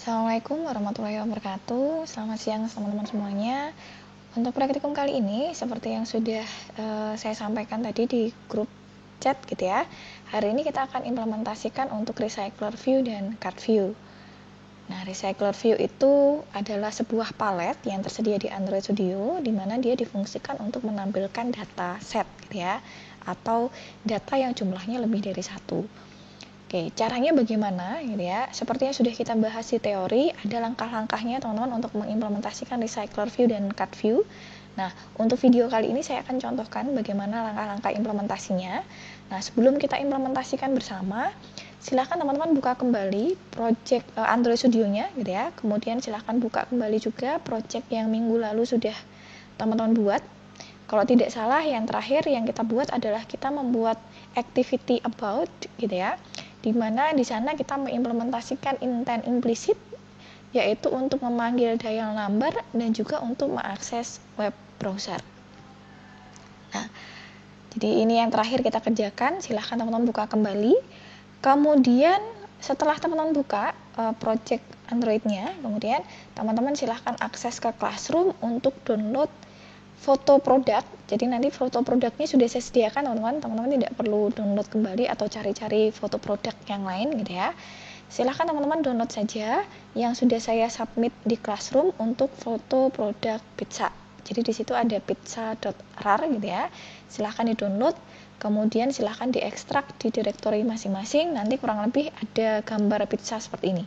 Assalamualaikum warahmatullahi wabarakatuh. Selamat siang teman-teman semuanya. Untuk praktikum kali ini, seperti yang sudah saya sampaikan tadi di grup chat gitu ya. Hari ini kita akan implementasikan untuk Recycler View dan Card View. Nah, Recycler View itu adalah sebuah palet yang tersedia di Android Studio, di mana dia difungsikan untuk menampilkan data set gitu ya, atau data yang jumlahnya lebih dari satu. Oke, caranya bagaimana gitu ya? Seperti yang sudah kita bahas di teori, ada langkah-langkahnya teman-teman untuk mengimplementasikan Recycler View dan Card View. Nah, untuk video kali ini saya akan contohkan bagaimana langkah-langkah implementasinya. Nah, sebelum kita implementasikan bersama, silahkan teman-teman buka kembali project Android Studio-nya gitu ya. Kemudian silahkan buka kembali juga project yang minggu lalu sudah teman-teman buat. Kalau tidak salah, yang terakhir yang kita buat adalah kita membuat activity about gitu ya, di mana di sana kita mengimplementasikan intent implicit, yaitu untuk memanggil dial number dan juga untuk mengakses web browser. Nah, jadi ini yang terakhir kita kerjakan. Silahkan teman-teman buka kembali. Kemudian setelah teman-teman buka project Android-nya, kemudian teman-teman silahkan akses ke Classroom untuk download foto produk. Jadi nanti foto produknya sudah saya sediakan teman-teman. Teman-teman tidak perlu download kembali atau cari-cari foto produk yang lain gitu ya. Silahkan teman-teman download saja yang sudah saya submit di Classroom untuk foto produk pizza. Jadi di situ ada pizza.rar gitu ya. Silahkan di-download, kemudian silahkan diekstrak di direktori masing-masing. Nanti kurang lebih ada gambar pizza seperti ini.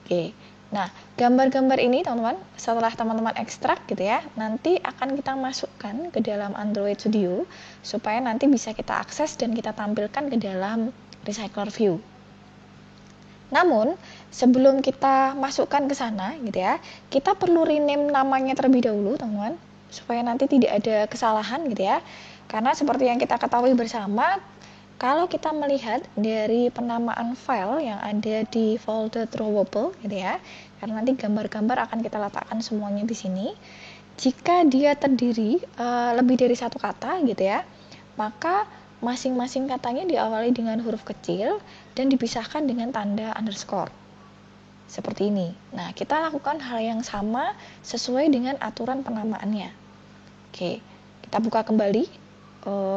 Oke. Nah, gambar-gambar ini teman-teman, setelah teman-teman ekstrak gitu ya, nanti akan kita masukkan ke dalam Android Studio supaya nanti bisa kita akses dan kita tampilkan ke dalam Recycler View. Namun, sebelum kita masukkan ke sana gitu ya, kita perlu rename namanya terlebih dahulu teman-teman, supaya nanti tidak ada kesalahan gitu ya. Karena seperti yang kita ketahui bersama, kalau kita melihat dari penamaan file yang ada di folder drawable gitu ya, karena nanti gambar-gambar akan kita letakkan semuanya di sini. Jika dia terdiri lebih dari satu kata gitu ya, maka masing-masing katanya diawali dengan huruf kecil dan dipisahkan dengan tanda underscore. Seperti ini. Nah, kita lakukan hal yang sama sesuai dengan aturan penamaannya. Oke, kita buka kembali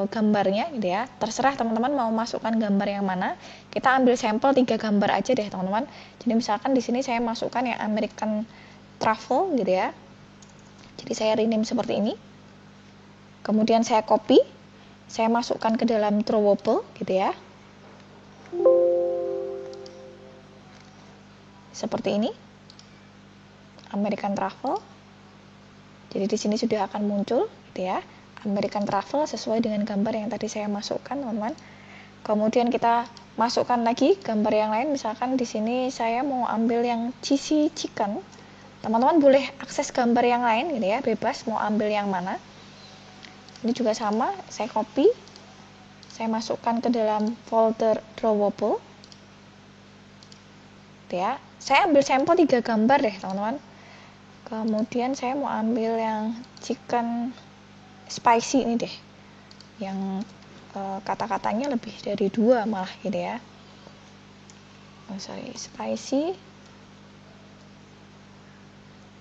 gambarnya gitu ya. Terserah teman-teman mau masukkan gambar yang mana. Kita ambil sampel 3 gambar aja deh teman-teman. Jadi misalkan di sini saya masukkan yang American Travel gitu ya. Jadi saya rename seperti ini. Kemudian saya copy, saya masukkan ke dalam drawable gitu ya. Seperti ini. American Travel. Jadi di sini sudah akan muncul gitu ya. American Travel sesuai dengan gambar yang tadi saya masukkan, teman-teman. Kemudian kita masukkan lagi gambar yang lain. Misalkan di sini saya mau ambil yang cheesy chicken. Teman-teman boleh akses gambar yang lain gitu ya, bebas mau ambil yang mana. Ini juga sama, saya copy. Saya masukkan ke dalam folder drawable. Gitu ya. Saya ambil sampel 3 gambar deh, teman-teman. Kemudian saya mau ambil yang chicken spicy ini deh, yang kata-katanya lebih dari 2 malah gitu ya. Spicy,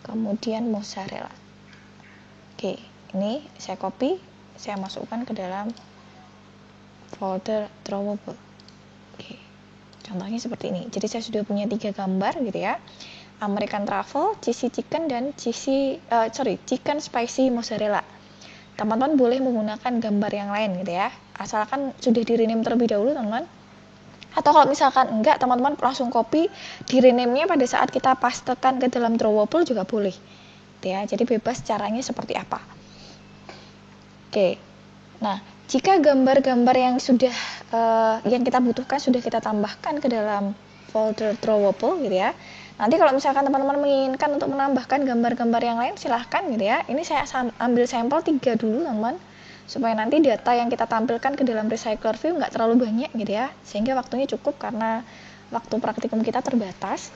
kemudian mozzarella. Oke, ini saya copy, saya masukkan ke dalam folder drawable. Oke, contohnya seperti ini. Jadi saya sudah punya 3 gambar gitu ya. American Travel, cheesy chicken, dan chicken spicy mozzarella. Teman-teman boleh menggunakan gambar yang lain gitu ya, asalkan sudah di rename terlebih dahulu teman-teman. Atau kalau misalkan enggak, teman-teman langsung copy, di rename-nya pada saat kita pastekan ke dalam drawable juga boleh gitu ya. Jadi bebas caranya seperti apa. Oke, nah jika gambar-gambar yang sudah yang kita butuhkan sudah kita tambahkan ke dalam folder drawable gitu ya. Nanti kalau misalkan teman-teman menginginkan untuk menambahkan gambar-gambar yang lain, silahkan gitu ya. Ini saya ambil sampel 3 dulu teman-teman, supaya nanti data yang kita tampilkan ke dalam Recycler View nggak terlalu banyak gitu ya, sehingga waktunya cukup karena waktu praktikum kita terbatas.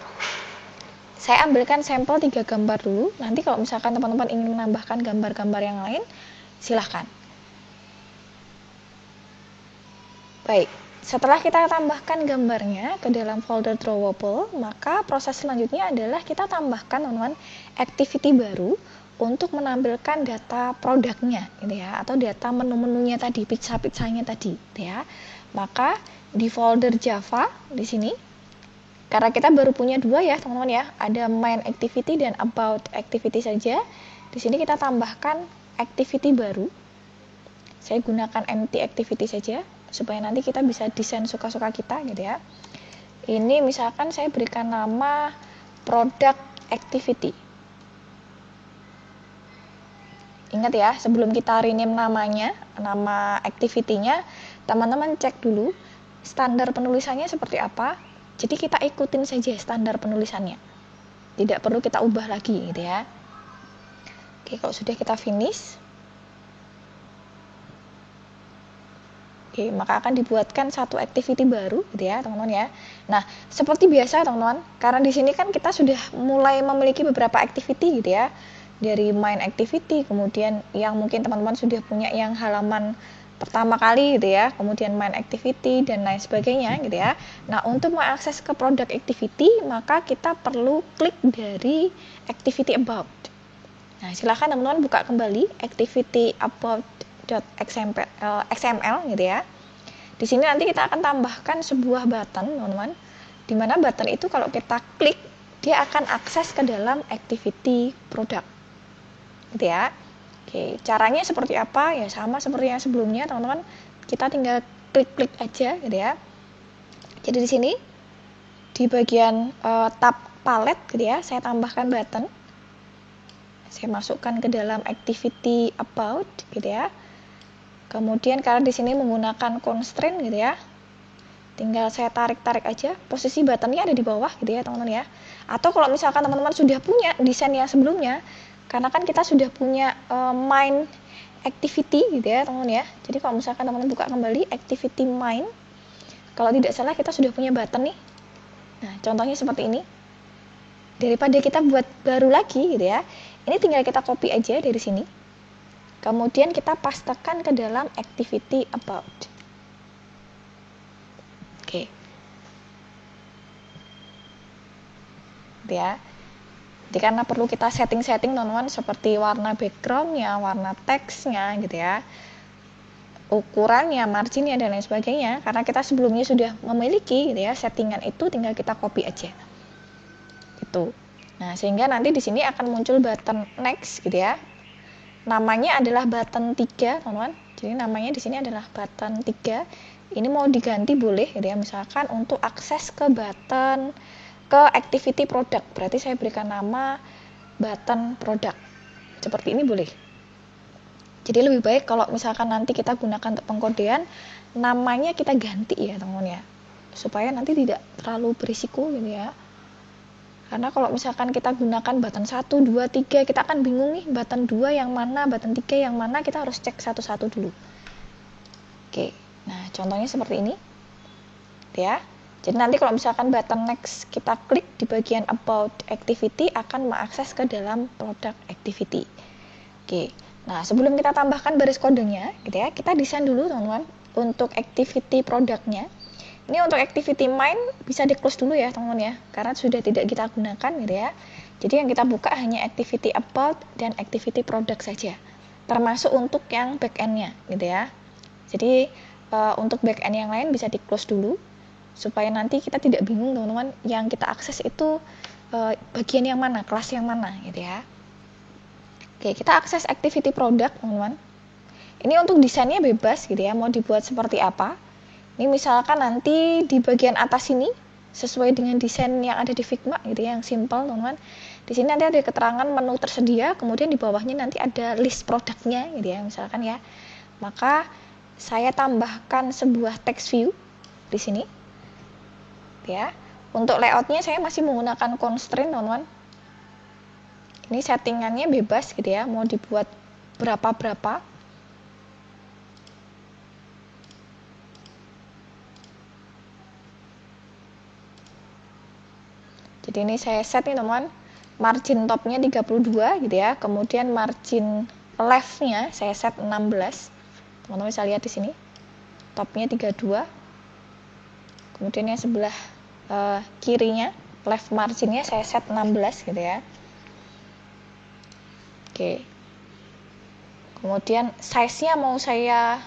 Saya ambilkan sampel 3 gambar dulu, nanti kalau misalkan teman-teman ingin menambahkan gambar-gambar yang lain, silahkan. Baik. Setelah kita tambahkan gambarnya ke dalam folder drawable, maka proses selanjutnya adalah kita tambahkan teman-teman activity baru untuk menampilkan data produknya gitu ya, atau data menu-menunya tadi, pizza-pizzanya tadi gitu ya. Maka di folder Java di sini, karena kita baru punya dua ya teman-teman ya, ada main activity dan about activity saja. Di sini kita tambahkan activity baru. Saya gunakan empty activity saja supaya nanti kita bisa desain suka-suka kita gitu ya. Ini misalkan saya berikan nama product activity. Ingat ya, sebelum kita rename namanya, nama activity-nya, teman-teman cek dulu standar penulisannya seperti apa. Jadi kita ikutin saja standar penulisannya. Tidak perlu kita ubah lagi gitu ya. Oke, kalau sudah kita finish. Oke, maka akan dibuatkan satu activity baru gitu ya, teman-teman ya. Nah, seperti biasa teman-teman, karena di sini kan kita sudah mulai memiliki beberapa activity gitu ya. Dari main activity, kemudian yang mungkin teman-teman sudah punya yang halaman pertama kali gitu ya, kemudian main activity dan lain sebagainya gitu ya. Nah, untuk mengakses ke product activity, maka kita perlu klik dari activity about. Nah, silahkan teman-teman buka kembali activity about.xml gitu ya. Di sini nanti kita akan tambahkan sebuah button, teman-teman. Di mana button itu kalau kita klik, dia akan akses ke dalam activity product. Gitu ya. Oke, caranya seperti apa? Ya sama seperti yang sebelumnya, teman-teman. Kita tinggal klik-klik aja gitu ya. Jadi di sini di bagian tab palette gitu ya, saya tambahkan button. Saya masukkan ke dalam activity about gitu ya. Kemudian karena di sini menggunakan constraint gitu ya. Tinggal saya tarik-tarik aja. Posisi buttonnya ada di bawah gitu ya, teman-teman ya. Atau kalau misalkan teman-teman sudah punya desain yang sebelumnya, karena kan kita sudah punya main activity gitu ya teman-teman ya. Jadi kalau misalkan teman-teman buka kembali activity main, kalau tidak salah kita sudah punya button nih. Nah, contohnya seperti ini. Daripada kita buat baru lagi gitu ya, ini tinggal kita copy aja dari sini. Kemudian kita pastekan ke dalam activity about. Oke. Gitu ya. Jadi karena perlu kita setting-setting teman-teman, seperti warna backgroundnya, warna teksnya gitu ya, ukurannya, marginnya dan lain sebagainya. Karena kita sebelumnya sudah memiliki gitu ya settingan itu, tinggal kita copy aja. Gitu. Nah, sehingga nanti di sini akan muncul button next gitu ya. Namanya adalah button 3, teman-teman. Jadi namanya di sini adalah button 3. Ini mau diganti boleh gitu ya, misalkan untuk akses ke button ke activity product, berarti saya berikan nama button product seperti ini boleh. Jadi lebih baik kalau misalkan nanti kita gunakan untuk pengkodean, namanya kita ganti ya teman-teman ya, supaya nanti tidak terlalu berisiko gitu ya. Karena kalau misalkan kita gunakan button 1, 2, 3, kita akan bingung nih button 2 yang mana, button 3 yang mana, kita harus cek satu-satu dulu. Oke, nah contohnya seperti ini ya. Jadi nanti kalau misalkan button next kita klik di bagian about activity, akan mengakses ke dalam product activity. Oke, nah sebelum kita tambahkan baris kodenya gitu ya, kita desain dulu teman-teman untuk activity produknya. Ini untuk activity main bisa di close dulu ya teman-teman ya, karena sudah tidak kita gunakan gitu ya. Jadi yang kita buka hanya activity about dan activity product saja, termasuk untuk yang backend-nya gitu ya. Jadi untuk backend yang lain bisa di close dulu, supaya nanti kita tidak bingung teman-teman yang kita akses itu bagian yang mana, kelas yang mana gitu ya. Oke, kita akses activity product teman-teman. Ini untuk desainnya bebas gitu ya, mau dibuat seperti apa. Ini misalkan nanti di bagian atas ini sesuai dengan desain yang ada di Figma gitu ya, yang simple teman-teman. Di sini nanti ada keterangan menu tersedia, kemudian di bawahnya nanti ada list produknya gitu ya, misalkan ya. Maka saya tambahkan sebuah text view di sini. Ya, untuk layoutnya saya masih menggunakan constraint teman-teman. Ini settingannya bebas gitu ya, mau dibuat berapa-berapa. Jadi ini saya set nih teman-teman, margin topnya 32 gitu ya, kemudian margin leftnya saya set 16. Teman-teman bisa lihat di sini, topnya 32. Kemudian yang sebelah kirinya, left marginnya saya set 16 gitu ya. Oke. Kemudian size-nya mau saya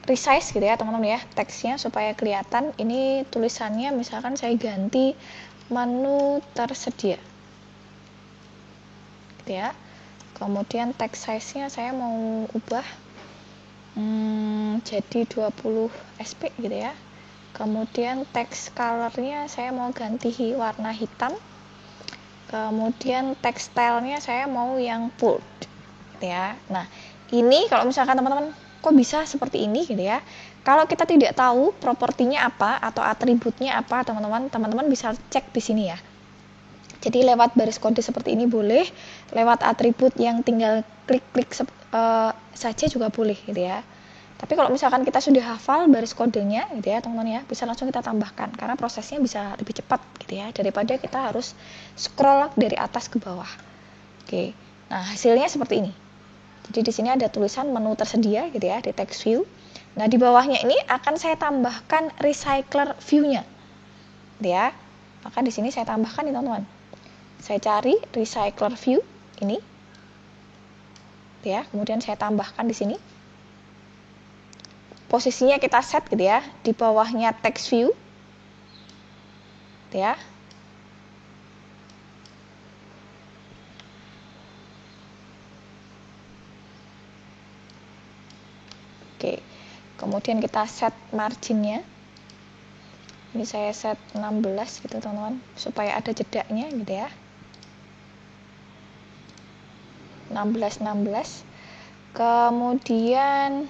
resize gitu ya teman-teman ya, teksnya supaya kelihatan. Ini tulisannya misalkan saya ganti menu tersedia gitu ya. Kemudian text size-nya saya mau ubah jadi 20 SP gitu ya. Kemudian text color-nya saya mau ganti warna hitam. Kemudian text style-nya saya mau yang bold gitu ya. Nah, ini kalau misalkan teman-teman kok bisa seperti ini gitu ya. Kalau kita tidak tahu propertinya apa atau atributnya apa, teman-teman bisa cek di sini ya. Jadi lewat baris kode seperti ini boleh, lewat atribut yang tinggal klik-klik saja juga boleh gitu ya. Tapi kalau misalkan kita sudah hafal baris kodenya gitu ya teman-teman ya, bisa langsung kita tambahkan karena prosesnya bisa lebih cepat gitu ya daripada kita harus scroll dari atas ke bawah. Oke. Nah, hasilnya seperti ini. Jadi di sini ada tulisan menu tersedia gitu ya di text view. Nah, di bawahnya ini akan saya tambahkan recycler view-nya. Gitu ya. Maka di sini saya tambahkan nih teman-teman. Saya cari recycler view ini. Gitu ya. Kemudian saya tambahkan di sini. Posisinya kita set gitu ya, di bawahnya text view. Gitu ya. Oke. Kemudian kita set marginnya. Ini saya set 16 gitu teman-teman, supaya ada jedanya gitu ya. 16. Kemudian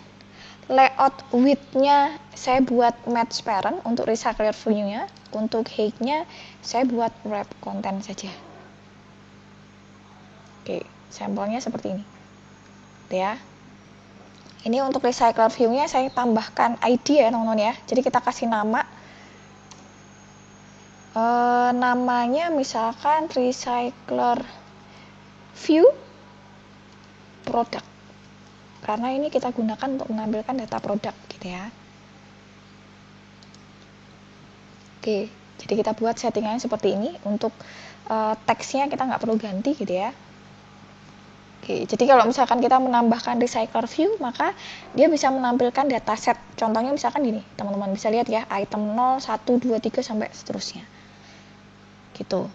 layout width-nya saya buat match parent untuk recycler view-nya. Untuk height-nya saya buat wrap content saja. Oke, sampelnya seperti ini. Ya. Ini untuk recycler view-nya saya tambahkan ID ya teman-teman ya. Jadi kita kasih nama. Namanya misalkan recycler view produk. Karena ini kita gunakan untuk menampilkan data produk gitu ya. Oke, jadi kita buat settingannya seperti ini. Untuk teksnya kita nggak perlu ganti gitu ya. Oke, jadi kalau misalkan kita menambahkan recycler view, maka dia bisa menampilkan dataset. Contohnya misalkan gini, teman-teman bisa lihat ya, item 0, 1, 2, 3 sampai seterusnya. Gitu.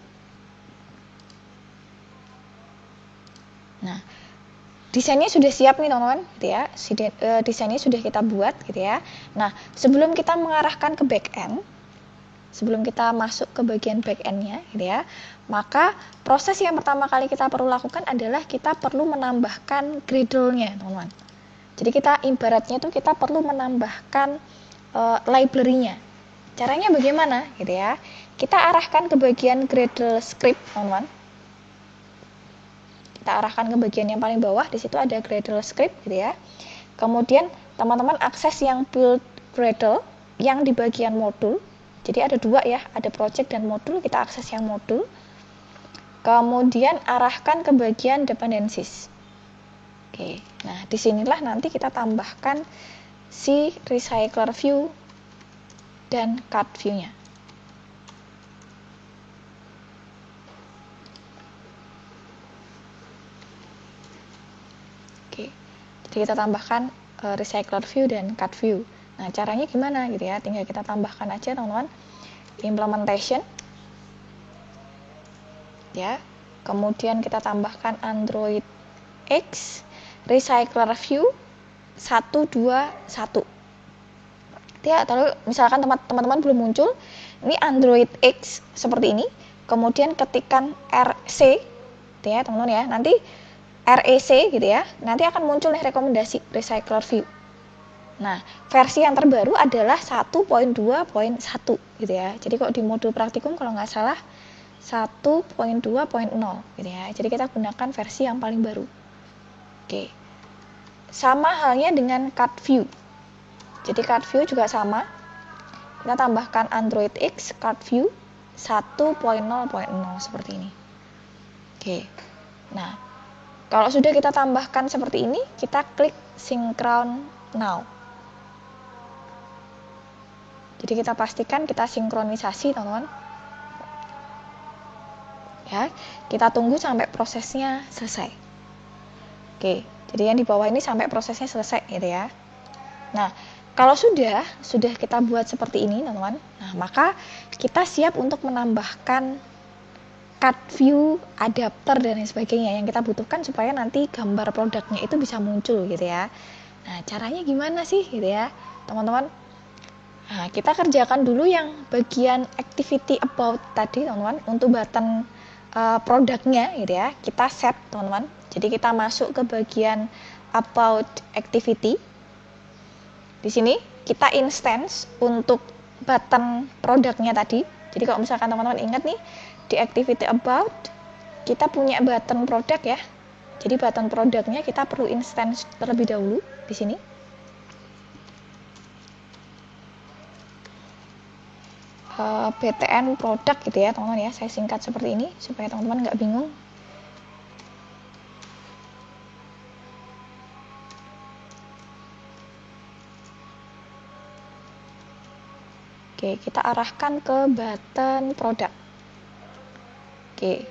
Nah, desainnya sudah siap nih teman-teman, gitu ya. Desainnya sudah kita buat gitu ya. Nah, sebelum kita mengarahkan ke back end, sebelum kita masuk ke bagian back end-nya gitu ya, maka proses yang pertama kali kita perlu lakukan adalah kita perlu menambahkan Gradle-nya teman-teman. Jadi kita ibaratnya itu kita perlu menambahkan library-nya. Caranya bagaimana gitu ya? Kita arahkan ke bagian Gradle script teman-teman. Kita arahkan ke bagian yang paling bawah, di situ ada Gradle script gitu ya. Kemudian teman-teman akses yang build Gradle yang di bagian modul. Jadi ada dua ya, ada project dan modul, kita akses yang modul. Kemudian arahkan ke bagian dependencies. Oke, nah disinilah nanti kita tambahkan si recycler view dan card view-nya. Oke, jadi kita tambahkan recycler view dan card view. Nah, caranya gimana gitu ya? Tinggal kita tambahkan aja teman-teman. Implementation. Ya. Kemudian kita tambahkan Android X recycler view 121. Ya, atau misalkan teman-teman belum muncul, ini Android X seperti ini. Kemudian ketikkan RC gitu ya, teman-teman ya. Nanti REC gitu ya. Nanti akan muncul nih rekomendasi recycler view. Nah, versi yang terbaru adalah 1.2.1 gitu ya. Jadi kok di modul praktikum kalau nggak salah 1.2.0 gitu ya. Jadi kita gunakan versi yang paling baru. Oke. Sama halnya dengan card view. Jadi card view juga sama. Kita tambahkan Android X card view 1.0.0 seperti ini. Oke. Nah, kalau sudah kita tambahkan seperti ini, kita klik Synchron Now. Jadi kita pastikan kita sinkronisasi, teman-teman. Ya, kita tunggu sampai prosesnya selesai. Oke, jadi yang di bawah ini sampai prosesnya selesai gitu ya. Nah, kalau sudah kita buat seperti ini, teman-teman. Nah, maka kita siap untuk menambahkan cut view, adapter dan lain sebagainya yang kita butuhkan supaya nanti gambar produknya itu bisa muncul gitu ya. Nah, caranya gimana sih gitu ya, teman-teman? Nah, kita kerjakan dulu yang bagian activity about tadi, teman-teman. Untuk button produknya gitu ya, kita set, teman-teman. Jadi kita masuk ke bagian about activity. Di sini kita instance untuk button produknya tadi. Jadi kalau misalkan teman-teman ingat nih, di activity about kita punya button produk ya. Jadi button produknya kita perlu instance terlebih dahulu di sini. BTN produk gitu ya, teman-teman ya. Saya singkat seperti ini supaya teman-teman nggak bingung. Oke, kita arahkan ke button produk. Oke.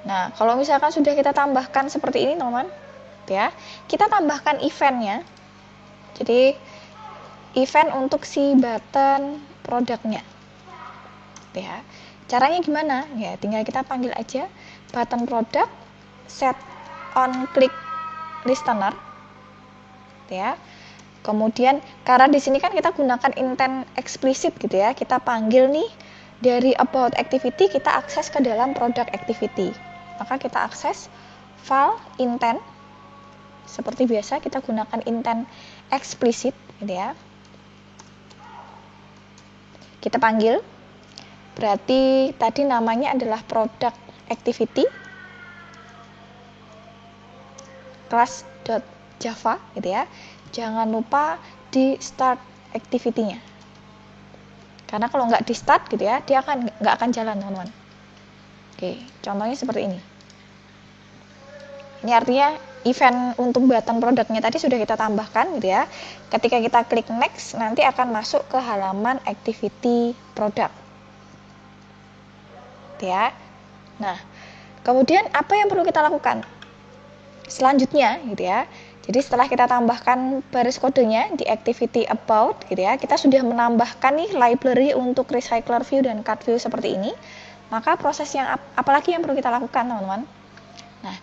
Nah, kalau misalkan sudah kita tambahkan seperti ini, teman-teman, ya, kita tambahkan eventnya. Jadi event untuk si button produknya. Ya. Caranya gimana? Ya, tinggal kita panggil aja button produk set on click listener. Ya. Kemudian karena di sini kan kita gunakan intent eksplisit gitu ya. Kita panggil nih dari about activity kita akses ke dalam product activity. Maka kita akses file intent. Seperti biasa kita gunakan intent eksplisit gitu ya. Kita panggil, berarti tadi namanya adalah product activity class.java gitu ya. Jangan lupa di start activity-nya. Karena kalau nggak di start gitu ya, dia nggak akan jalan, teman-teman. Oke, contohnya seperti ini. Ini artinya event untuk button produknya tadi sudah kita tambahkan gitu ya. Ketika kita klik next, nanti akan masuk ke halaman activity product. Gitu ya. Nah, kemudian apa yang perlu kita lakukan? Selanjutnya gitu ya. Jadi setelah kita tambahkan baris kodenya di activity about gitu ya, kita sudah menambahkan nih library untuk recycler view dan cut view seperti ini. Maka proses yang apalagi yang perlu kita lakukan, teman-teman? Nah,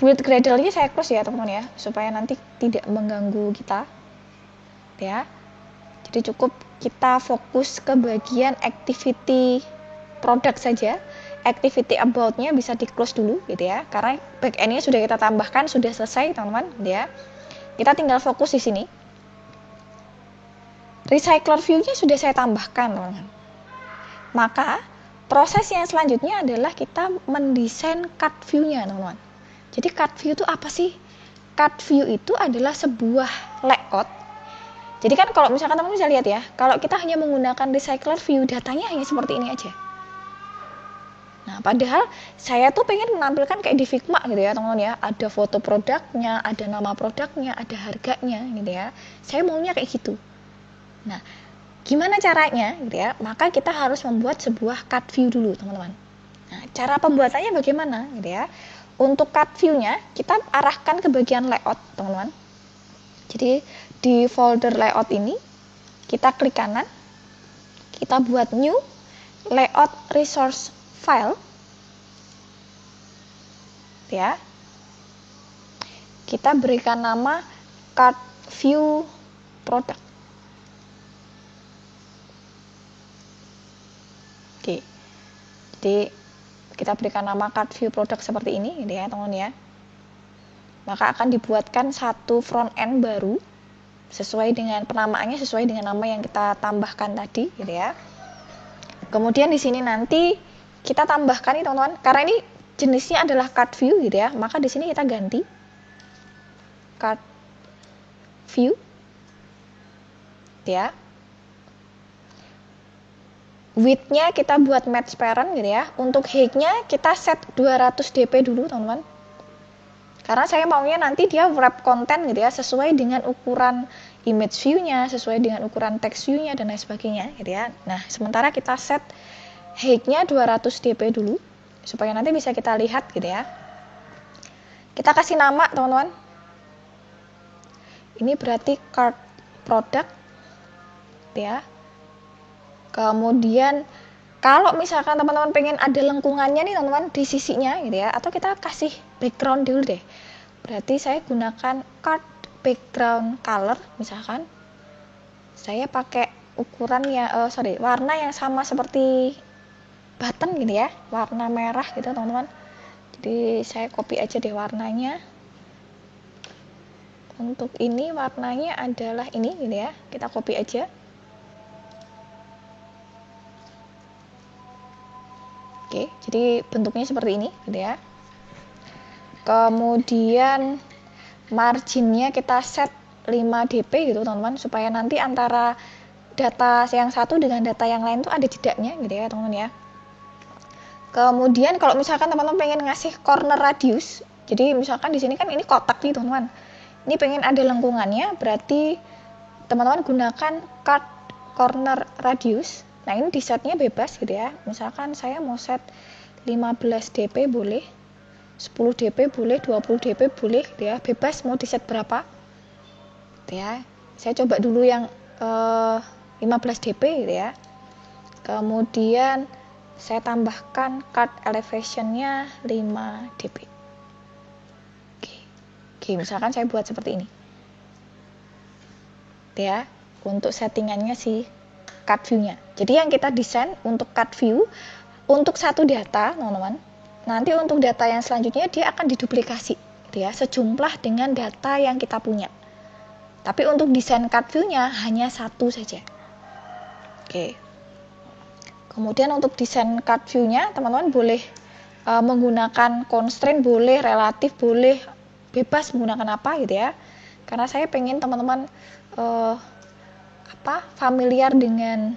build Gradle-nya saya close ya, teman-teman ya, supaya nanti tidak mengganggu kita. Ya. Jadi cukup kita fokus ke bagian activity product saja. Activity about-nya bisa di close dulu gitu ya, karena back-end-nya sudah kita tambahkan, sudah selesai, teman-teman ya. Kita tinggal fokus di sini. Recycler view-nya sudah saya tambahkan, teman-teman. Maka proses yang selanjutnya adalah kita mendesain cut view-nya, teman-teman. Jadi cut view itu apa sih? Cut view itu adalah sebuah layout. Jadi kan kalau misalkan teman-teman bisa lihat ya, kalau kita hanya menggunakan recycler view, datanya hanya seperti ini aja. Nah, padahal saya tuh pengen menampilkan kayak di Figma gitu ya, teman-teman ya. Ada foto produknya, ada nama produknya, ada harganya gitu ya. Saya maunya kayak gitu. Nah, gimana caranya gitu ya? Maka kita harus membuat sebuah cut view dulu, teman-teman. Nah, cara pembuatannya bagaimana gitu ya? Untuk cut view-nya kita arahkan ke bagian layout, teman-teman. Jadi di folder layout ini kita klik kanan, kita buat new layout resource file ya. Kita berikan nama cut view product. Oke. Jadi kita berikan nama cut view product seperti ini gitu ya, teman-teman ya. Maka akan dibuatkan satu front end baru sesuai dengan penamaannya, sesuai dengan nama yang kita tambahkan tadi gitu ya. Kemudian di sini nanti kita tambahkan nih, teman-teman, karena ini jenisnya adalah cut view gitu ya, maka di sini kita ganti cut view ya. Width-nya kita buat match parent gitu ya. Untuk height-nya kita set 200 dp dulu, teman-teman. Karena saya maunya nanti dia wrap konten gitu ya, sesuai dengan ukuran image view-nya, sesuai dengan ukuran text view-nya dan lain sebagainya gitu ya. Nah, sementara kita set height-nya 200 dp dulu supaya nanti bisa kita lihat gitu ya. Kita kasih nama, teman-teman. Ini berarti cart product ya. Kemudian kalau misalkan teman-teman pengen ada lengkungannya nih teman-teman di sisinya gitu ya, atau kita kasih background dulu deh. Berarti saya gunakan card background color, misalkan saya pakai ukuran ya, warna yang sama seperti button gitu ya, warna merah gitu teman-teman. Jadi saya copy aja deh warnanya. Untuk ini warnanya adalah ini gitu ya, kita copy aja. Oke, jadi bentuknya seperti ini gitu ya. Kemudian marginnya kita set 5 dp gitu teman-teman, supaya nanti antara data yang satu dengan data yang lain tuh ada jedanya gitu ya teman-teman ya. Kemudian kalau misalkan teman-teman pengen ngasih corner radius, jadi misalkan di sini kan ini kotak nih teman-teman, ini pengen ada lengkungannya, berarti teman-teman gunakan cut corner radius. Nah, ini di setnya bebas gitu ya, misalkan saya mau set 15 dp boleh, 10 dp boleh, 20 dp boleh gitu ya, bebas mau di set berapa gitu ya. Saya coba dulu yang 15 dp gitu ya. Kemudian saya tambahkan cut elevation-nya 5 dp. Oke, misalkan saya buat seperti ini ya, untuk settingannya si cut view-nya. Jadi yang kita desain untuk cut view untuk satu data teman-teman, nanti untuk data yang selanjutnya dia akan diduplikasi gitu ya, sejumlah dengan data yang kita punya. Tapi untuk desain cut view-nya hanya satu saja. Oke. Kemudian untuk desain cut view-nya teman-teman boleh menggunakan constraint, boleh relatif, boleh bebas menggunakan apa gitu ya. Karena saya pengen teman-teman familiar dengan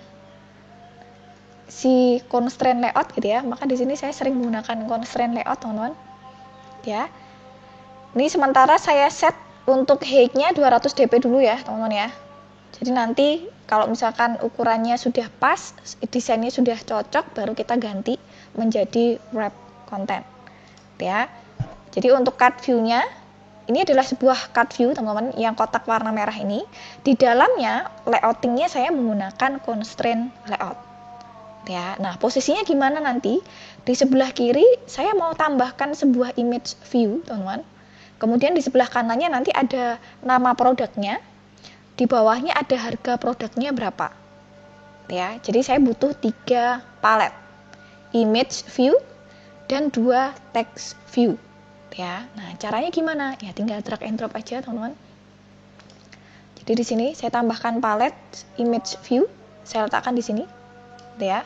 si constraint layout gitu ya, maka di sini saya sering menggunakan constraint layout teman-teman ya. Ini sementara saya set untuk height-nya 200 dp dulu ya teman-teman ya. Jadi nanti kalau misalkan ukurannya sudah pas, desainnya sudah cocok, baru kita ganti menjadi wrap content ya. Jadi untuk cut view-nya, ini adalah sebuah cut view teman-teman yang kotak warna merah ini. Di dalamnya layoutingnya saya menggunakan constraint layout ya. Nah, posisinya gimana nanti? Di sebelah kiri saya mau tambahkan sebuah image view teman-teman. Kemudian di sebelah kanannya nanti ada nama produknya, di bawahnya ada harga produknya berapa ya. Jadi saya butuh 3 palet, image view dan 2 text view ya. Nah, caranya gimana? Ya tinggal drag and drop aja teman-teman. Jadi di sini saya tambahkan palet image view, saya letakkan di sini ya.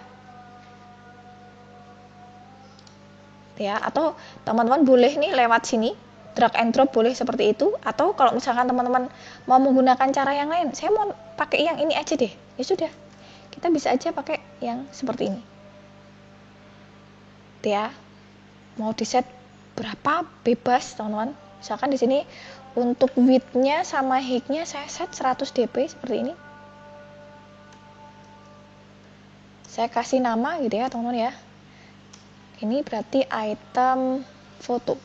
Ya, atau teman-teman boleh nih lewat sini drag and drop, boleh seperti itu. Atau kalau misalkan teman-teman mau menggunakan cara yang lain, saya mau pakai yang ini aja deh, ya sudah, kita bisa aja pakai yang seperti ini ya. Mau di set berapa bebas teman-teman. Misalkan di sini untuk width-nya sama height-nya saya set 100 dp seperti ini. Saya kasih nama gitu ya teman-teman ya. Ini berarti item foto.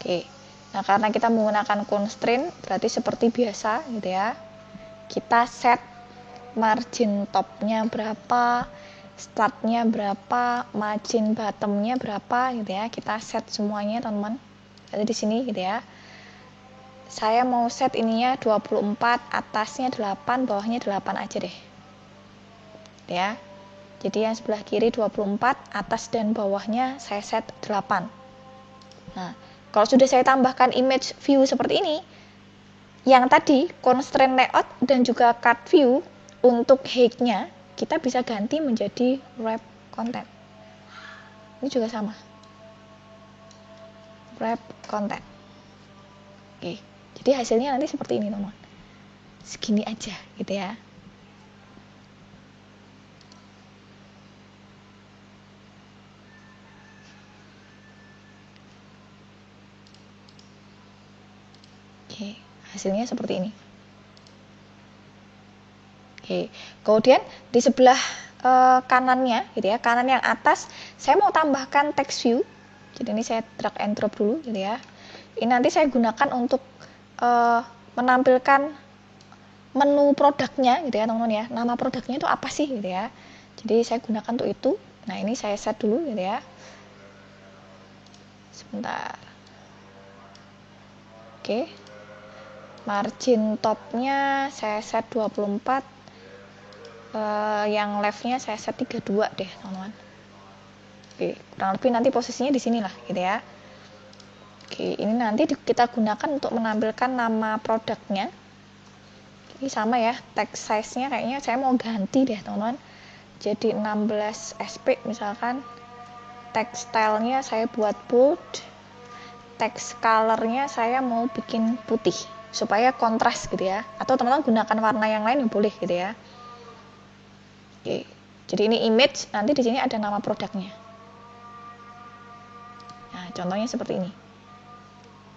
Oke. Nah, karena kita menggunakan constraint, berarti seperti biasa gitu ya. Kita set margin topnya berapa, startnya berapa, margin bottomnya berapa gitu ya. Kita set semuanya teman-teman. Ada di sini gitu ya. Saya mau set ininya 24, atasnya 8, bawahnya 8 aja deh. Ya. Jadi yang sebelah kiri 24, atas dan bawahnya saya set 8. Nah, kalau sudah saya tambahkan image view seperti ini, yang tadi constraint layout dan juga cut view untuk height-nya kita bisa ganti menjadi wrap content. Ini juga sama. Wrap content. Oke. Jadi hasilnya nanti seperti ini, teman-teman. Segini aja gitu ya. Oke, hasilnya seperti ini. Oke, kemudian di sebelah kanannya gitu ya, kanan yang atas saya mau tambahkan text view. Jadi ini saya drag and drop dulu gitu ya. Ini nanti saya gunakan untuk menampilkan menu produknya gitu ya teman-teman ya. Nama produknya itu apa sih gitu ya. Jadi saya gunakan untuk itu. Nah ini saya set dulu gitu ya. Sebentar. Oke. Margin topnya saya set 24. Yang leftnya saya set 32 deh teman-teman. Oke, kurang lebih nanti posisinya di sini lah gitu ya. Oke, ini nanti kita gunakan untuk menampilkan nama produknya. Ini sama ya, text size-nya kayaknya saya mau ganti deh teman-teman. Jadi 16 SP misalkan. Text style-nya saya buat bold. Text color-nya saya mau bikin putih supaya kontras gitu ya. Atau teman-teman gunakan warna yang lain yang boleh gitu ya. Oke, jadi ini image, nanti di sini ada nama produknya. Nah, contohnya seperti ini.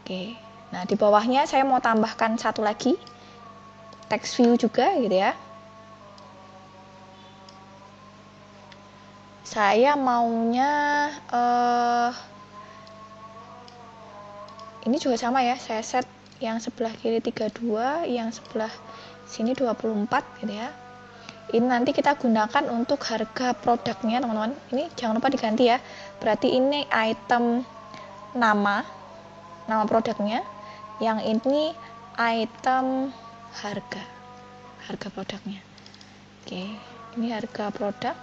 Oke, nah di bawahnya saya mau tambahkan satu lagi text view juga gitu ya. Saya maunya ini juga sama ya, saya set yang sebelah kiri 32, yang sebelah sini 24 gitu ya. Ini nanti kita gunakan untuk harga produknya teman-teman. Ini jangan lupa diganti ya. Berarti ini item nama produknya. Yang ini item harga produknya. Oke, ini harga produk.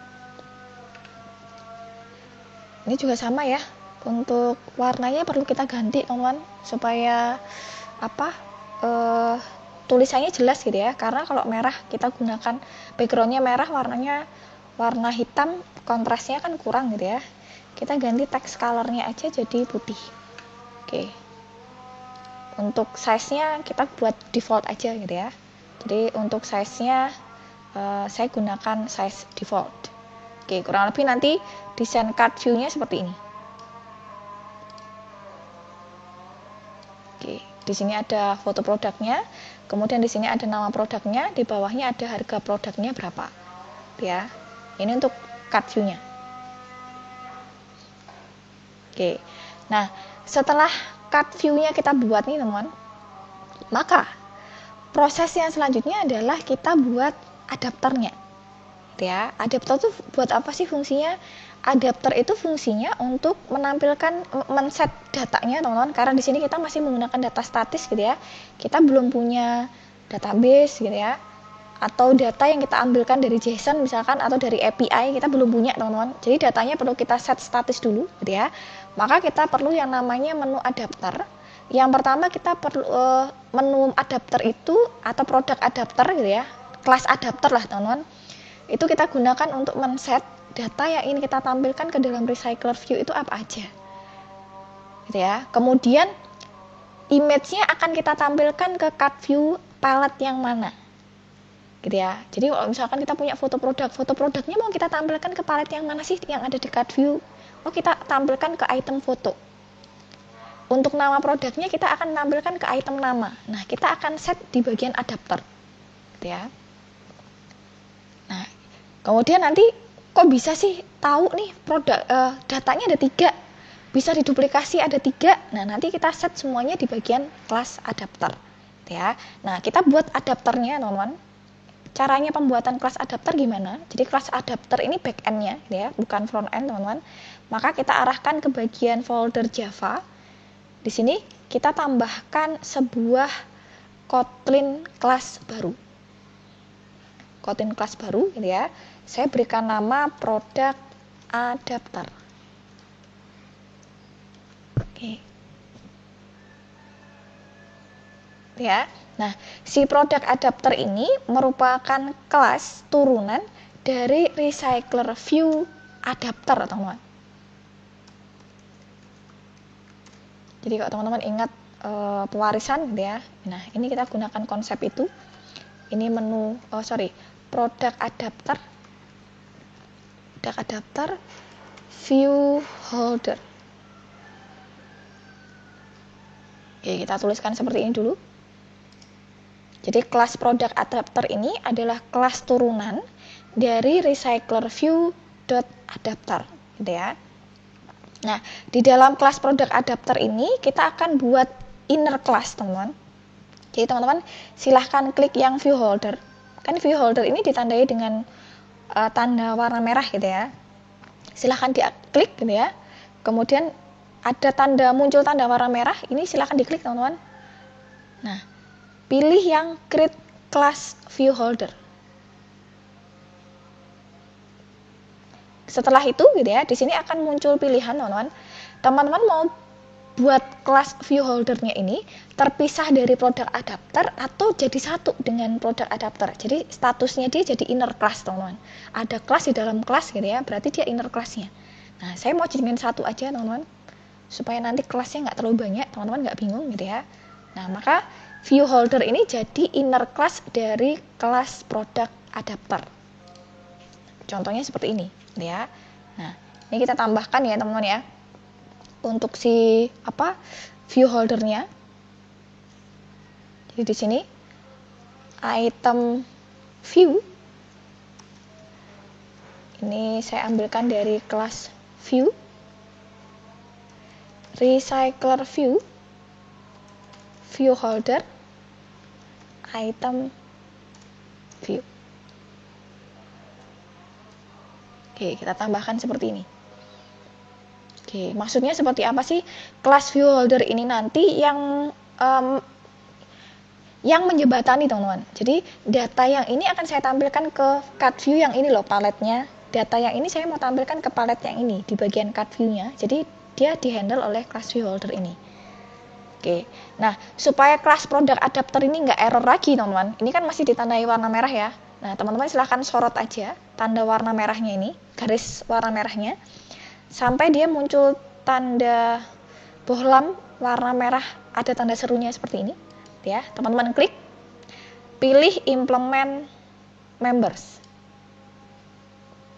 Ini juga sama ya. Untuk warnanya perlu kita ganti teman-teman supaya tulisannya jelas gitu ya. Karena kalau merah kita gunakan backgroundnya merah, warna hitam, kontrasnya kan kurang gitu ya. Kita ganti text colornya aja jadi putih. Oke. Untuk size-nya kita buat default aja gitu ya. Jadi untuk size-nya saya gunakan size default. Oke, kurang lebih nanti desain card view-nya seperti ini. Oke, di sini ada foto produknya, kemudian di sini ada nama produknya, di bawahnya ada harga produknya berapa. Ya. Ini untuk card view-nya. Oke. Nah, setelah card view-nya kita buat nih, teman-teman, maka proses yang selanjutnya adalah kita buat adapternya. Ya, adapter itu buat apa sih fungsinya? Adapter itu fungsinya untuk menampilkan men-set datanya teman-teman, karena di sini kita masih menggunakan data statis gitu ya. Kita belum punya database gitu ya. Atau data yang kita ambilkan dari JSON misalkan atau dari API kita belum punya teman-teman. Jadi datanya perlu kita set statis dulu gitu ya. Maka kita perlu yang namanya menu adapter. Yang pertama kita perlu menu adapter itu atau produk adapter gitu ya. Kelas adapter lah teman-teman. Itu kita gunakan untuk men-set data yang ingin kita tampilkan ke dalam recycler view itu apa aja gitu ya. Kemudian image-nya akan kita tampilkan ke card view palette yang mana gitu ya. Jadi kalau misalkan kita punya foto produknya mau kita tampilkan ke palette yang mana sih yang ada di card view. Oh, kita tampilkan ke item foto. Untuk nama produknya kita akan tampilkan ke item nama. Nah, kita akan set di bagian adapter gitu ya. Nah, kemudian nanti kok bisa sih tahu nih produk datanya ada 3, bisa diduplikasi ada 3. Nah, nanti kita set semuanya di bagian kelas adapter ya. Nah, kita buat adapternya teman-teman. Caranya pembuatan kelas adapter gimana? Jadi kelas adapter ini back end-nya ya, bukan front end teman-teman. Maka kita arahkan ke bagian folder Java. Di sini kita tambahkan sebuah Kotlin kelas baru. Kotlin kelas baru gitu ya. Saya berikan nama produk adapter. Oke. Ya. Nah, si produk adapter ini merupakan kelas turunan dari recycler view adapter, teman-teman. Jadi kalau teman-teman ingat pewarisan gitu ya. Nah, ini kita gunakan konsep itu. Ini menu produk adapter view holder. Oke, kita tuliskan seperti ini dulu. Jadi kelas product adapter ini adalah kelas turunan dari recycler view.adapter gitu ya. Nah, di dalam kelas product adapter ini kita akan buat inner class, teman-teman. Jadi teman-teman silahkan klik yang view holder. Kan view holder ini ditandai dengan tanda warna merah gitu ya. Silahkan diklik gitu ya. Kemudian ada muncul tanda warna merah, ini silahkan diklik, teman-teman. Nah, pilih yang create class view holder. Setelah itu gitu ya, di sini akan muncul pilihan, teman-teman. Teman-teman mau buat kelas view holdernya ini terpisah dari product adapter atau jadi satu dengan product adapter. Jadi statusnya dia jadi inner class, teman-teman. Ada kelas di dalam kelas gitu ya, berarti dia inner classnya. Nah, saya mau jadikan satu aja, teman-teman, supaya nanti kelasnya nggak terlalu banyak, teman-teman nggak bingung gitu ya. Nah, maka view holder ini jadi inner class dari kelas product adapter. Contohnya seperti ini ya. Nah, ini kita tambahkan ya, teman-teman ya. Untuk si view holdernya. Jadi di sini item view ini saya ambilkan dari kelas view, recycler view, view holder, item view. Oke, kita tambahkan seperti ini. Oke, maksudnya seperti apa sih kelas view holder ini nanti yang menjembatani, teman-teman. Jadi data yang ini akan saya tampilkan ke card view yang ini loh, paletnya. Data yang ini saya mau tampilkan ke palet yang ini di bagian card view-nya. Jadi dia dihandle oleh kelas view holder ini. Oke, nah supaya kelas product adapter ini nggak error lagi, teman-teman. Ini kan masih ditandai warna merah ya. Nah, teman-teman silahkan sorot aja tanda warna merahnya ini, garis warna merahnya, sampai dia muncul tanda bohlam warna merah, ada tanda serunya seperti ini. Ya, teman-teman klik, pilih implement members.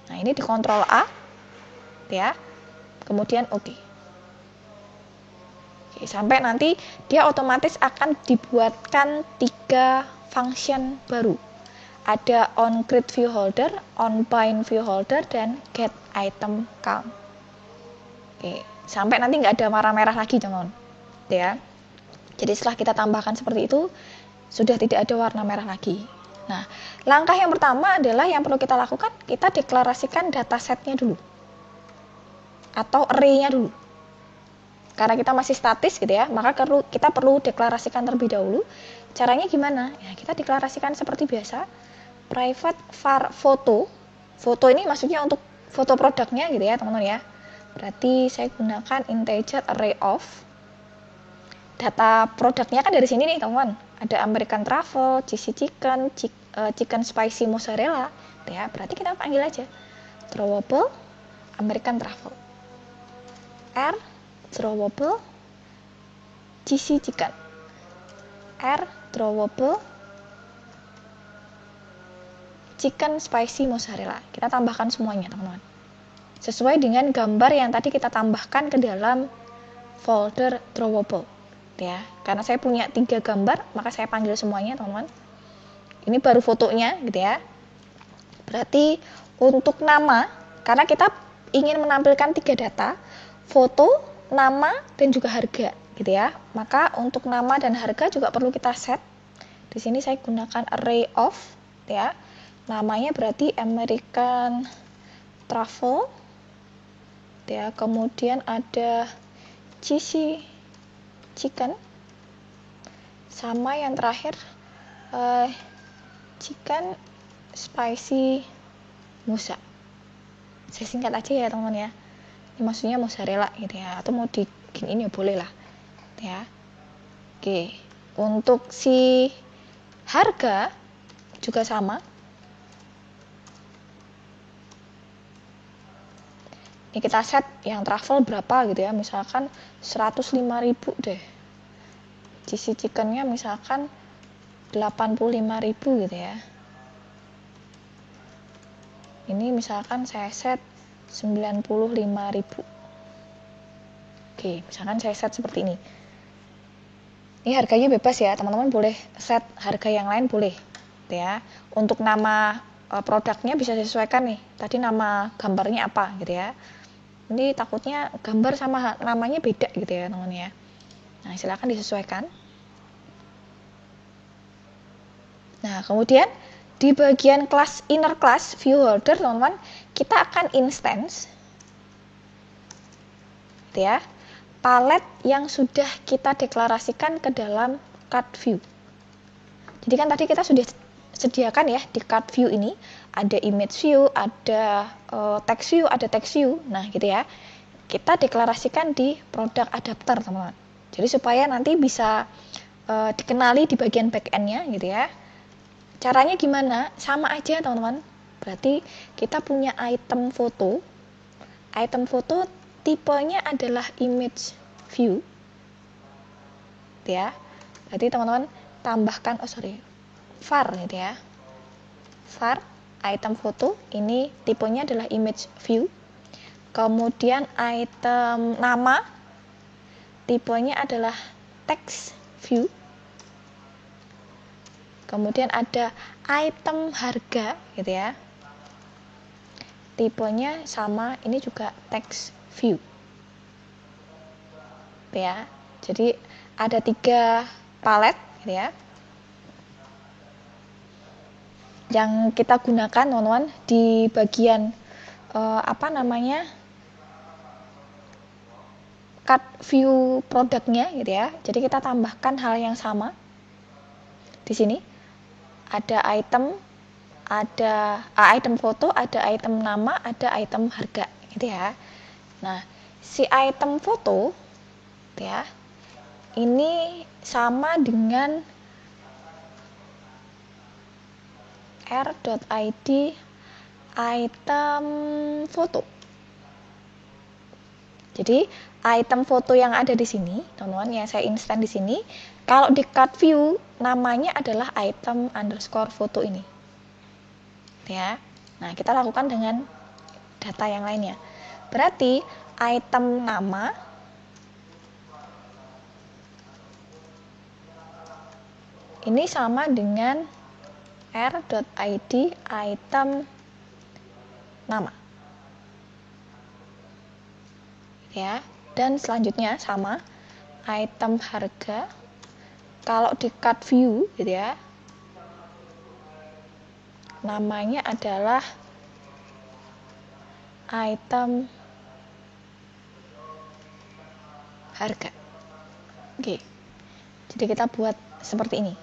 Nah, ini di Ctrl A, ya, kemudian OK. Oke, sampai nanti dia otomatis akan dibuatkan 3 function baru. Ada onCreate view holder, onBind view holder, dan get item count. Oke, sampai nanti nggak ada warna merah lagi, teman-teman. Ya. Jadi setelah kita tambahkan seperti itu, sudah tidak ada warna merah lagi. Nah, langkah yang pertama adalah yang perlu kita lakukan, kita deklarasikan datasetnya dulu. Atau array-nya dulu. Karena kita masih statis gitu ya, maka kita perlu deklarasikan terlebih dahulu. Caranya gimana? Ya, kita deklarasikan seperti biasa. Private var foto. Foto ini maksudnya untuk foto produknya gitu ya, teman-teman ya. Berarti saya gunakan integer array of. Data produknya kan dari sini nih, teman-teman. Ada American Truffle, cheesy chicken, chicken spicy mozzarella. Ya, berarti kita panggil aja throwable American Truffle. R throwable cheesy chicken. R throwable chicken spicy mozzarella. Kita tambahkan semuanya, teman-teman. Sesuai dengan gambar yang tadi kita tambahkan ke dalam folder throwable. Ya, karena saya punya 3 gambar, maka saya panggil semuanya, teman-teman. Ini baru fotonya, gitu ya. Berarti untuk nama, karena kita ingin menampilkan 3 data, foto, nama, dan juga harga, gitu ya. Maka untuk nama dan harga juga perlu kita set. Di sini saya gunakan array of, ya. Namanya berarti American Truffle, ya. Kemudian ada cheesy chicken, sama yang terakhir chicken spicy moza. Saya singkat aja ya, teman-teman ya. Ini maksudnya mozzarella gitu ya, atau mau diginiin ya boleh lah, ya. Oke, untuk si harga juga sama. Ini kita set yang truffle berapa gitu ya, misalkan 105.000 deh. Cheesy chickennya misalkan 85.000 gitu ya. Ini misalkan saya set 95.000. Oke, misalkan saya set seperti ini. Ini harganya bebas ya, teman-teman boleh set harga yang lain boleh, ya. Untuk nama produknya bisa disesuaikan nih. Tadi nama gambarnya apa gitu ya. Ini takutnya gambar sama namanya beda gitu ya, teman-teman ya. Nah, silakan disesuaikan. Nah, kemudian di bagian kelas inner class view holder, teman-teman, kita akan instance gitu ya, palet yang sudah kita deklarasikan ke dalam card view. Jadi kan tadi kita sudah sediakan ya di card view ini ada image view, ada text view, ada text view. Nah, gitu ya. Kita deklarasikan di produk adapter, teman-teman. Jadi supaya nanti bisa dikenali di bagian backend-nya gitu ya. Caranya gimana? Sama aja, teman-teman. Berarti kita punya item foto. Item foto tipenya adalah image view. Gitu ya. Berarti teman-teman tambahkan var gitu ya. Var item foto ini tipenya adalah image view. Kemudian item nama tipenya adalah text view. Kemudian ada item harga gitu ya. Tipenya sama, ini juga text view. Ya. Jadi ada 3 palet gitu ya. Yang kita gunakan, teman-teman, di bagian card view produknya gitu ya. Jadi kita tambahkan hal yang sama di sini. Ada item, ada item foto, ada item nama, ada item harga gitu ya. Nah, si item foto gitu ya, ini sama dengan r.id item foto. Jadi item foto yang ada di sini, teman-teman, yang saya instan di sini, kalau di card view namanya adalah item underscore foto ini. Ya. Nah, kita lakukan dengan data yang lainnya. Berarti item nama ini sama dengan r.id item nama. Ya, dan selanjutnya sama item harga. Kalau di card view gitu ya, namanya adalah item harga. Oke. Jadi kita buat seperti ini.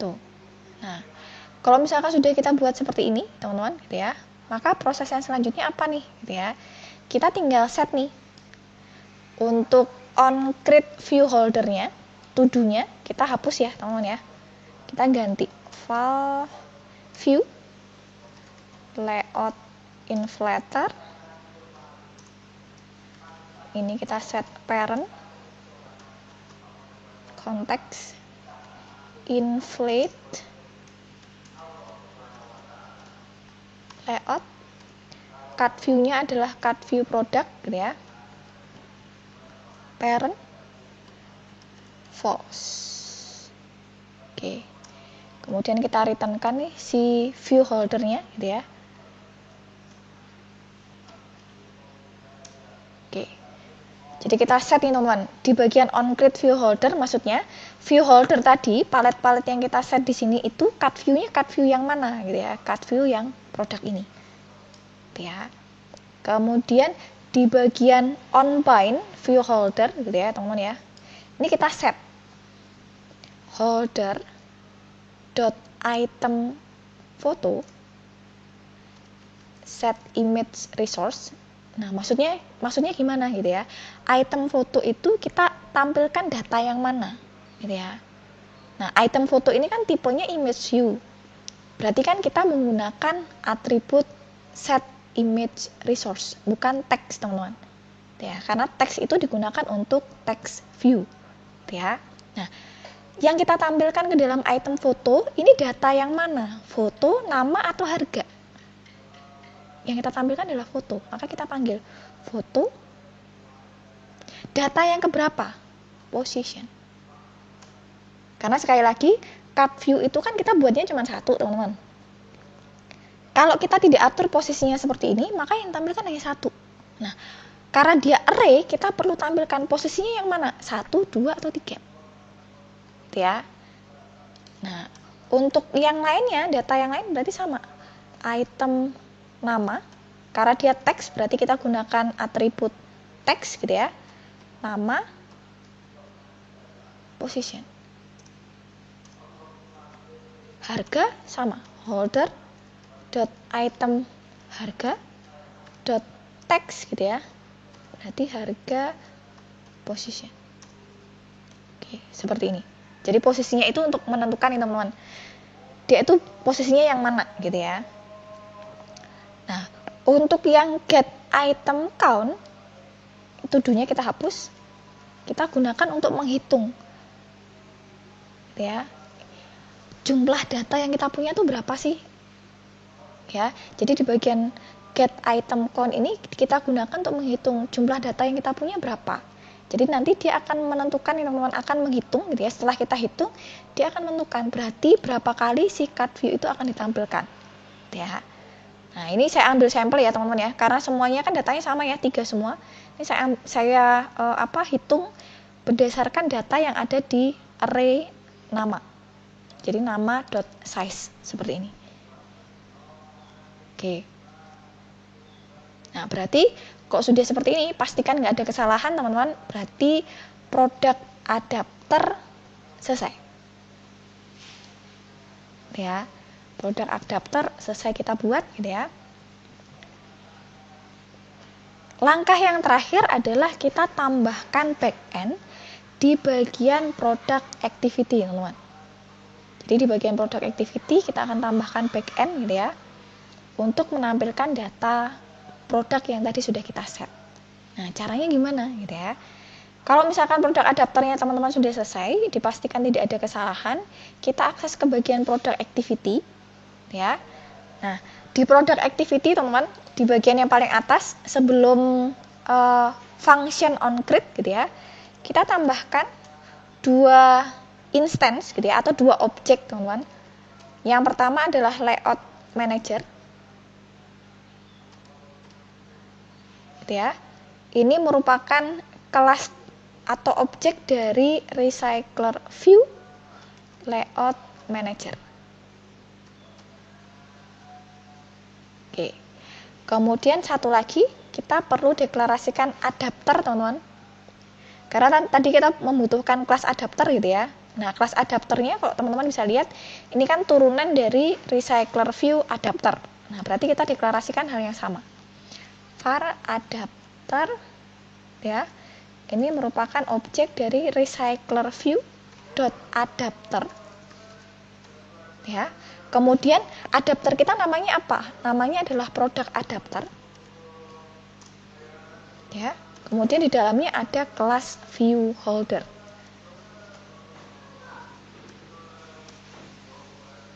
Tuh. Nah, kalau misalkan sudah kita buat seperti ini, teman-teman, gitu ya, maka proses yang selanjutnya apa nih, gitu ya? Kita tinggal set nih. Untuk on create view holdernya, to-do-nya kita hapus ya, teman-teman ya. Kita ganti file view layout inflator. Ini kita set parent context inflate layout. Card view-nya adalah card view product gitu ya. Parent false. Oke. Kemudian kita returnkan nih si view holdernya gitu ya. Oke. Jadi kita set nih, teman-teman, di bagian on create view holder, maksudnya view holder tadi, palet-palet yang kita set di sini itu card view-nya card view yang mana gitu ya. Card view yang produk ini. Gitu ya. Kemudian di bagian on bind view holder gitu ya, teman-teman ya. Ini kita set holder dot item foto set image resource. Nah, maksudnya gimana gitu ya? Item foto itu kita tampilkan data yang mana gitu ya. Nah, item foto ini kan tipenya image view. Berarti kan kita menggunakan atribut set image resource, bukan teks, teman-teman. Ya, karena teks itu digunakan untuk text view. Ya. Nah, yang kita tampilkan ke dalam item foto, ini data yang mana? Foto, nama, atau harga? Yang kita tampilkan adalah foto. Maka kita panggil foto data yang keberapa? Position. Karena sekali lagi, cut view itu kan kita buatnya cuma satu, teman-teman. Kalau kita tidak atur posisinya seperti ini, maka yang tampilkan hanya satu. Nah, karena dia array, kita perlu tampilkan posisinya yang mana? 1, 2, atau 3. Gitu ya. Nah, untuk yang lainnya, data yang lain berarti sama. Item nama, karena dia teks, berarti kita gunakan atribut teks gitu ya. Nama, position. Harga sama, holder dot item harga dot text gitu ya, berarti harga position. Oke, seperti ini. Jadi posisinya itu untuk menentukan nih teman-teman, dia itu posisinya yang mana gitu ya. Nah, untuk yang get item count itu dunia kita hapus, kita gunakan untuk menghitung gitu ya, jumlah data yang kita punya itu berapa sih ya. Jadi di bagian get item count ini kita gunakan untuk menghitung jumlah data yang kita punya berapa. Jadi nanti dia akan menentukan, teman-teman akan menghitung gitu ya. Setelah kita hitung, dia akan menentukan berarti berapa kali si cut view itu akan ditampilkan ya. Nah, ini saya ambil sampel ya teman-teman ya, karena semuanya kan datanya sama ya, 3 semua. Ini saya hitung berdasarkan data yang ada di array nama. Jadi nama dot size seperti ini. Oke. Nah, berarti kok sudah seperti ini, pastikan nggak ada kesalahan teman-teman. Berarti produk adapter selesai. Ya, produk adapter selesai kita buat gitu ya. Langkah yang terakhir adalah kita tambahkan backend di bagian product activity, teman-teman. Jadi di bagian product activity kita akan tambahkan backend gitu ya, untuk menampilkan data produk yang tadi sudah kita set. Nah, caranya gimana gitu ya. Kalau misalkan produk adapternya teman-teman sudah selesai, dipastikan tidak ada kesalahan, kita akses ke bagian product activity ya. Nah, di product activity teman-teman, di bagian yang paling atas sebelum function on create gitu ya, kita tambahkan 2 instance gitu ya, atau 2 objek teman-teman. Yang pertama adalah layout manager gitu ya. Ini merupakan kelas atau objek dari recycler view layout manager. Oke. Kemudian satu lagi, kita perlu deklarasikan adapter, teman-teman. Karena tadi kita membutuhkan kelas adapter gitu ya. Nah, kelas adapternya kalau teman-teman bisa lihat, ini kan turunan dari recycler view adapter. Nah, berarti kita deklarasikan hal yang sama. var adapter ya, ini merupakan objek dari recycler view dot adapter ya. Kemudian adapter kita namanya apa? Namanya adalah product adapter ya. Kemudian di dalamnya ada kelas view holder.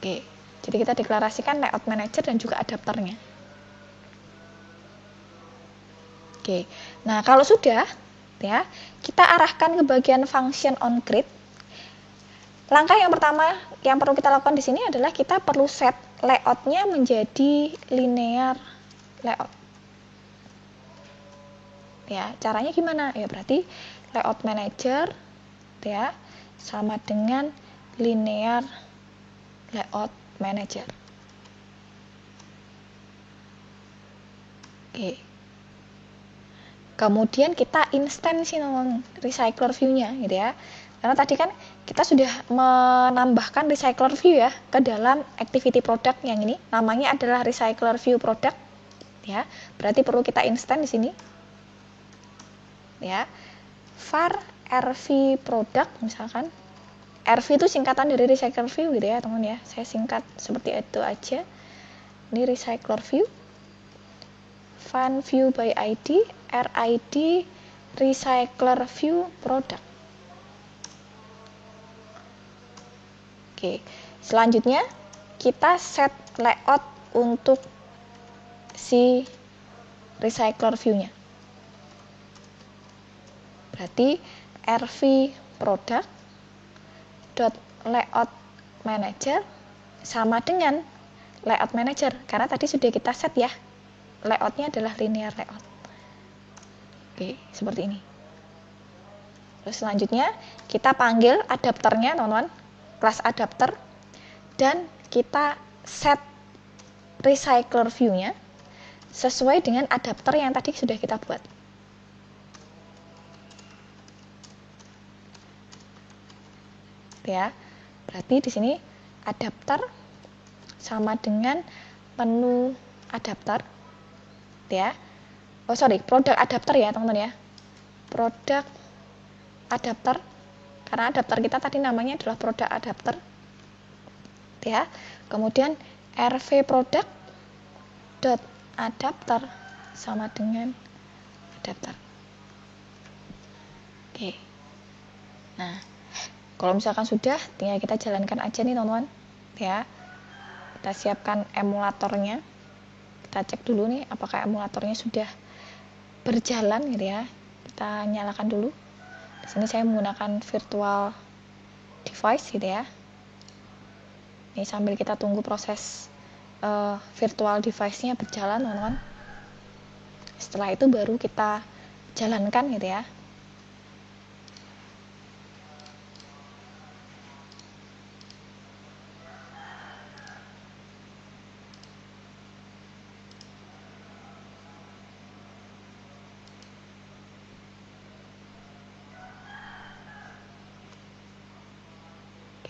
Oke, jadi kita deklarasikan layout manager dan juga adapternya. Oke, nah kalau sudah ya, kita arahkan ke bagian function on create. Langkah yang pertama yang perlu kita lakukan di sini adalah kita perlu set layoutnya menjadi linear layout. Ya, caranya gimana? Ya berarti layout manager ya sama dengan linear layout manager. Oke. Kemudian kita instansi recycler view-nya gitu ya. Karena tadi kan kita sudah menambahkan recycler view ya ke dalam activity product yang ini. Namanya adalah recycler view product ya. Berarti perlu kita instan di sini. Ya. var rv product misalkan. RV itu singkatan dari recycler view gitu ya, teman ya. Saya singkat seperti itu aja. Ini recycler view. Fun view by ID, RID, recycler view product. Oke, selanjutnya kita set layout untuk si recycler view-nya. Berarti RV product dot layout manager sama dengan layout manager, karena tadi sudah kita set ya, layoutnya adalah linear layout. Oke, seperti ini. Terus selanjutnya kita panggil adapternya teman-teman, kelas adapter, dan kita set recycler view-nya sesuai dengan adapter yang tadi sudah kita buat. Ya, berarti di sini adapter sama dengan menu adapter, ya. Oh sorry, produk adapter ya teman-teman ya. Produk adapter, karena adapter kita tadi namanya adalah produk adapter, ya. Kemudian RV product dot adapter sama dengan adapter. Oke. Nah, kalau misalkan sudah, tinggal kita jalankan aja nih teman-teman, ya. Kita siapkan emulatornya. Kita cek dulu nih apakah emulatornya sudah berjalan gitu ya. Kita nyalakan dulu. Di sini saya menggunakan virtual device gitu ya. Ini sambil kita tunggu proses virtual device-nya berjalan teman-teman. Setelah itu baru kita jalankan gitu ya.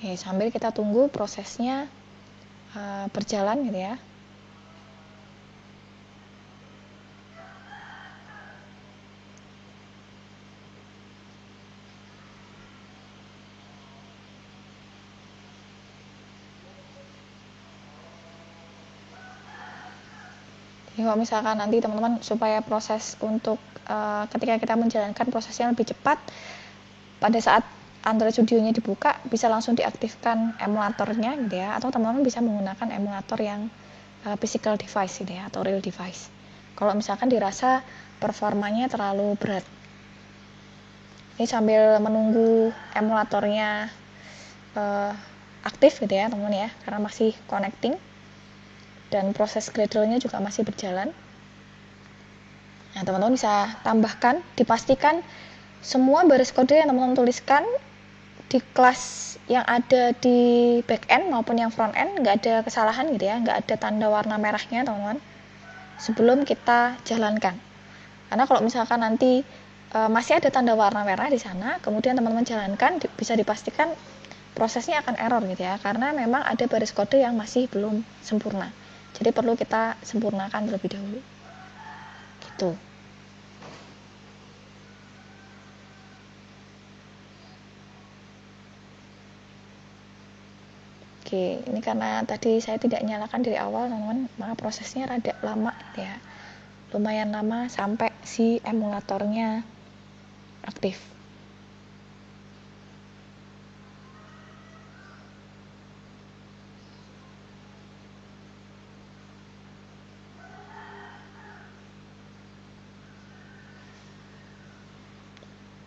Oke, sambil kita tunggu prosesnya berjalan gitu ya. Jadi kalau misalkan nanti teman-teman supaya proses untuk ketika kita menjalankan prosesnya lebih cepat, pada saat Android Studio-nya dibuka bisa langsung diaktifkan emulatornya gitu ya, atau teman-teman bisa menggunakan emulator yang physical device gitu ya, atau real device. Kalau misalkan dirasa performanya terlalu berat, ini sambil menunggu emulatornya aktif gitu ya teman-teman ya, karena masih connecting dan proses Gradle-nya juga masih berjalan. Nah, teman-teman bisa tambahkan, dipastikan semua baris kode yang teman-teman tuliskan di kelas yang ada di backend maupun yang front end nggak ada kesalahan gitu ya, nggak ada tanda warna merahnya teman-teman, sebelum kita jalankan. Karena kalau misalkan nanti masih ada tanda warna merah di sana, kemudian teman-teman jalankan, bisa dipastikan prosesnya akan error gitu ya, karena memang ada baris kode yang masih belum sempurna. Jadi perlu kita sempurnakan terlebih dahulu. Gitu. Oke, ini karena tadi saya tidak nyalakan dari awal teman-teman, maka prosesnya rada lama gitu ya. Lumayan lama sampai si emulatornya aktif.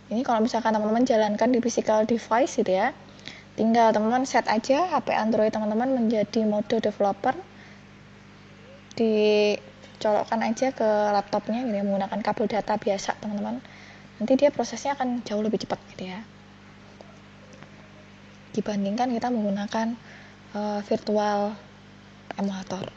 Ini kalau misalkan teman-teman jalankan di physical device gitu ya, tinggal teman-teman set aja HP Android teman-teman menjadi mode developer, dicolokkan aja ke laptopnya gitu ya, menggunakan kabel data biasa teman-teman. Nanti dia prosesnya akan jauh lebih cepat gitu ya, dibandingkan kita menggunakan virtual emulator.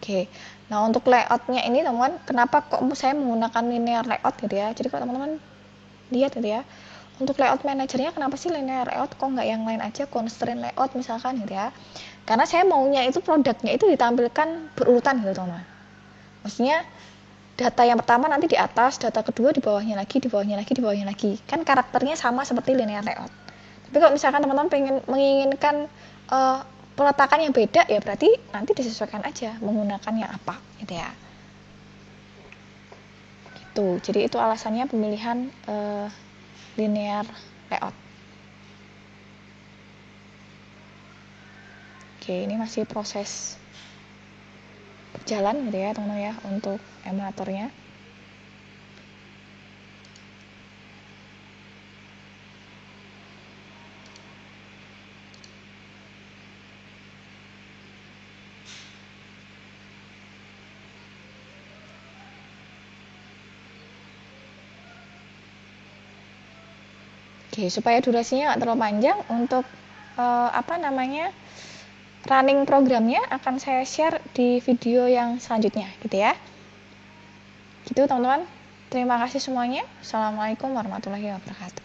Oke, nah untuk layoutnya ini teman-teman, kenapa kok saya menggunakan linear layout gitu ya? Jadi kalau teman-teman lihat gitu ya, untuk layout manajernya kenapa sih linear layout, kok nggak yang lain aja, constraint layout misalkan gitu ya? Karena saya maunya itu produknya itu ditampilkan berurutan gitu teman-teman. Maksudnya data yang pertama nanti di atas, data kedua di bawahnya lagi, di bawahnya lagi, di bawahnya lagi. Kan karakternya sama seperti linear layout. Tapi kalau misalkan teman-teman menginginkan peletakannya beda, ya berarti nanti disesuaikan aja menggunakannya apa gitu ya. Gitu. Jadi itu alasannya pemilihan linear layout. Oke, ini masih proses berjalan gitu ya teman-teman ya untuk emulatornya. Oke, supaya durasinya nggak terlalu panjang, untuk running programnya akan saya share di video yang selanjutnya gitu ya. Gitu teman-teman. Terima kasih semuanya. Assalamualaikum warahmatullahi wabarakatuh.